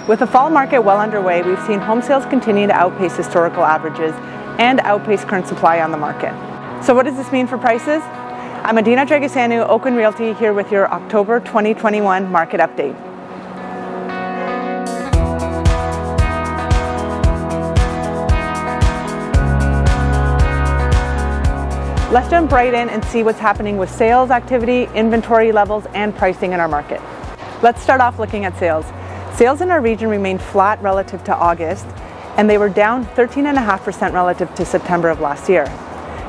With the fall market well underway, we've seen home sales continue to outpace historical averages and outpace current supply on the market. So what does this mean for prices? I'm Adina Dragoseanu, Oakwyn Realty, here with your October 2021 market update. Let's jump right in and see what's happening with sales activity, inventory levels, and pricing in our market. Let's start off looking at sales. Sales in our region remained flat relative to August, and they were down 13.5% relative to September of last year.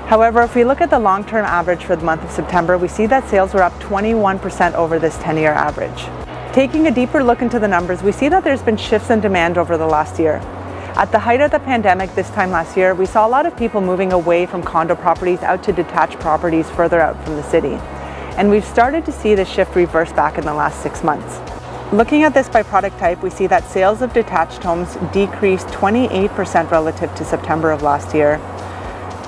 However, if we look at the long-term average for the month of September, we see that sales were up 21% over this 10-year average. Taking a deeper look into the numbers, we see that there's been shifts in demand over the last year. At the height of the pandemic this time last year, we saw a lot of people moving away from condo properties out to detached properties further out from the city. And we've started to see this shift reverse back in the last 6 months. Looking at this by product type, we see that sales of detached homes decreased 28% relative to September of last year.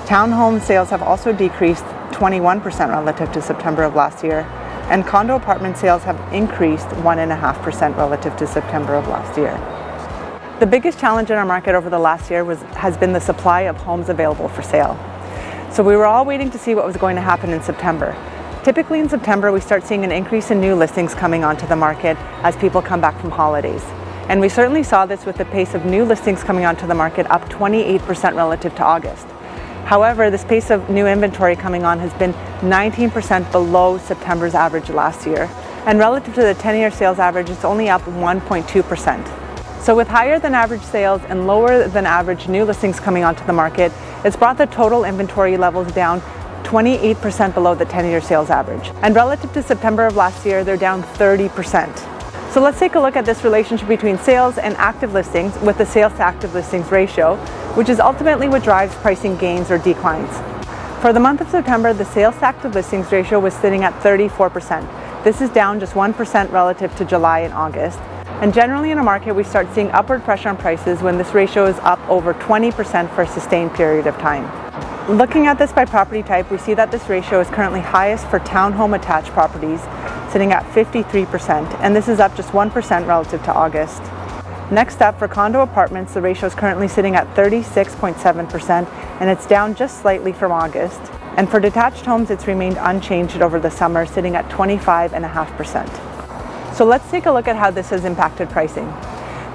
Townhome sales have also decreased 21% relative to September of last year. And condo apartment sales have increased 1.5% relative to September of last year. The biggest challenge in our market over the last year has been the supply of homes available for sale. So we were all waiting to see what was going to happen in September. Typically in September, we start seeing an increase in new listings coming onto the market as people come back from holidays. And we certainly saw this with the pace of new listings coming onto the market up 28% relative to August. However, this pace of new inventory coming on has been 19% below September's average last year. And relative to the 10-year sales average, it's only up 1.2%. So with higher than average sales and lower than average new listings coming onto the market, it's brought the total inventory levels down 28% below the 10-year sales average. And relative to September of last year, they're down 30%. So let's take a look at this relationship between sales and active listings with the sales to active listings ratio, which is ultimately what drives pricing gains or declines. For the month of September, the sales to active listings ratio was sitting at 34%. This is down just 1% relative to July and August. And generally in a market, we start seeing upward pressure on prices when this ratio is up over 20% for a sustained period of time. Looking at this by property type, we see that this ratio is currently highest for townhome attached properties, sitting at 53%, and this is up just 1% relative to August. Next up, for condo apartments, the ratio is currently sitting at 36.7%, and it's down just slightly from August. And for detached homes, it's remained unchanged over the summer, sitting at 25.5%. So let's take a look at how this has impacted pricing.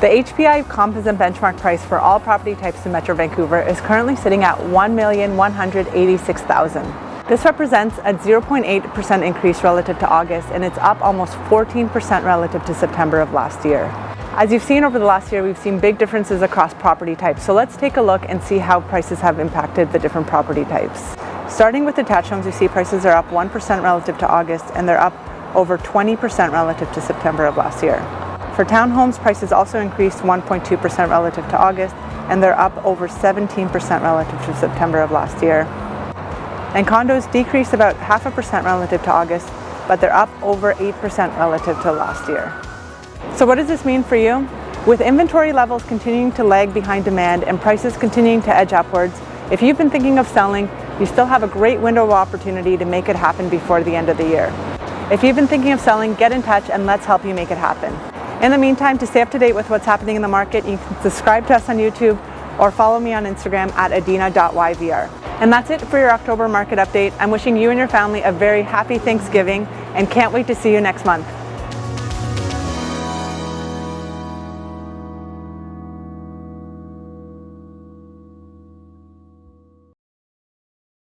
The HPI composite benchmark price for all property types in Metro Vancouver is currently sitting at $1,186,000. This represents a 0.8% increase relative to August, and it's up almost 14% relative to September of last year. As you've seen over the last year, we've seen big differences across property types. So let's take a look and see how prices have impacted the different property types. Starting with detached homes, we see prices are up 1% relative to August, and they're up over 20% relative to September of last year. For townhomes, prices also increased 1.2% relative to August, and they're up over 17% relative to September of last year. And condos decreased about 0.5% relative to August, but they're up over 8% relative to last year. So what does this mean for you? With inventory levels continuing to lag behind demand and prices continuing to edge upwards, if you've been thinking of selling, you still have a great window of opportunity to make it happen before the end of the year. If you've been thinking of selling, get in touch and let's help you make it happen. In the meantime, to stay up to date with what's happening in the market, you can subscribe to us on YouTube or follow me on Instagram at adina.yvr. And that's it for your October market update. I'm wishing you and your family a very happy Thanksgiving and can't wait to see you next month.